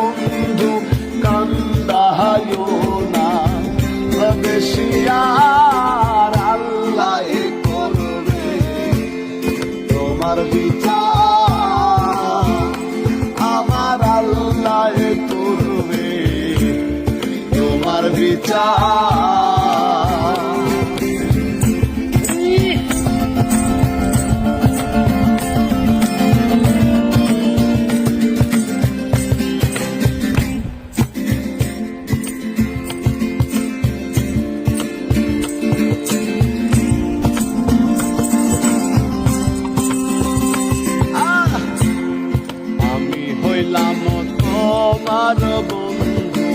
বন্ধু কান্দায়ো না বেশি আর আল্লাহ করবে তোমার বিচার আমার আল্লাহ করবে তোমার বিচার তোমার বন্ধু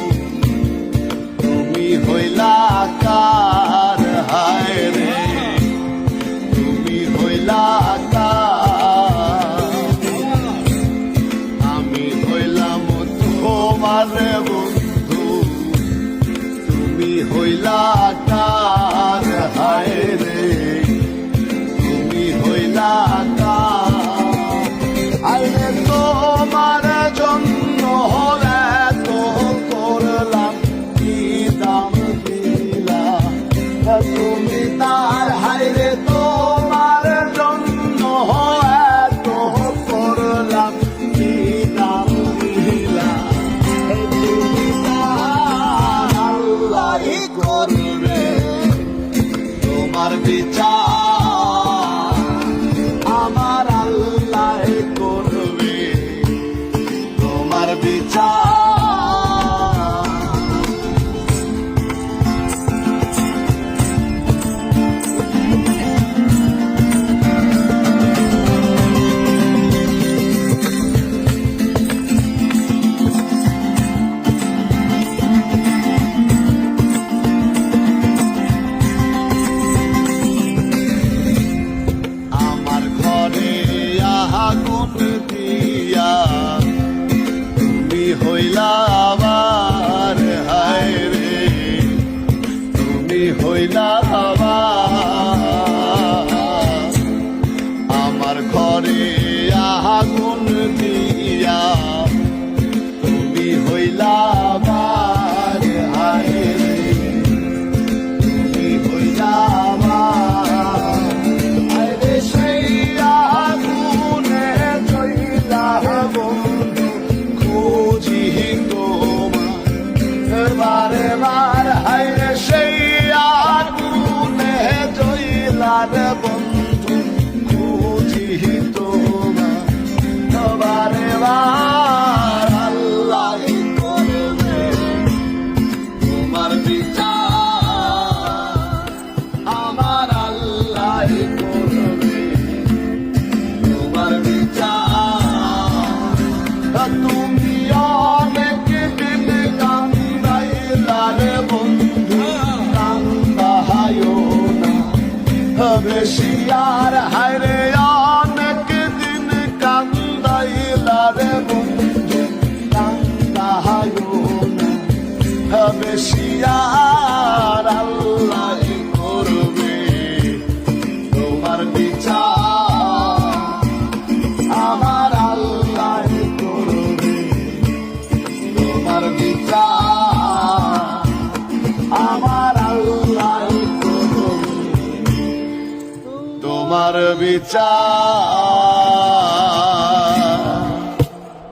তুমি হইলা কার হায় রে তুমি হইলা কার আমি হইলাম তোমার বন্ধু তুমি হইলা কার হায় রে তুমি হইলা কার আরে তোমার জন্য তুমি তার হাইরে তোমার জন্য এত করলাম কি দাম দিলাম তুমি তার আল্লাহ করবে তোমার বিচার আমার আল্লাহ করবে তোমার বিচার তুমি হইলা আবার হায় রে তুমি হইলা আবার আমার ঘরে আগুন দিয়া তুমি হইলা আবার হায় রে তুমি হইলা বারে বার হাইরে সেই আগুনে জইলার বন্ধু খুঁজি তোমার বারে বার আল্লাহ করবে তোমার বিচার আমার আল্লাহ করবে তোমার বিচার তুমি অনেক দিন বন্ধু কান্দায়ো না বেশি আর হায়রে অনেক দিন কান্দাইলার বন্ধু কান্দায়ো না বেশি আর আল্লাহ করবে তোমার বিচার আমার আল্লাহ করবে তোমার বিচার আমার আল্লাহ করবে তোমার বিচার।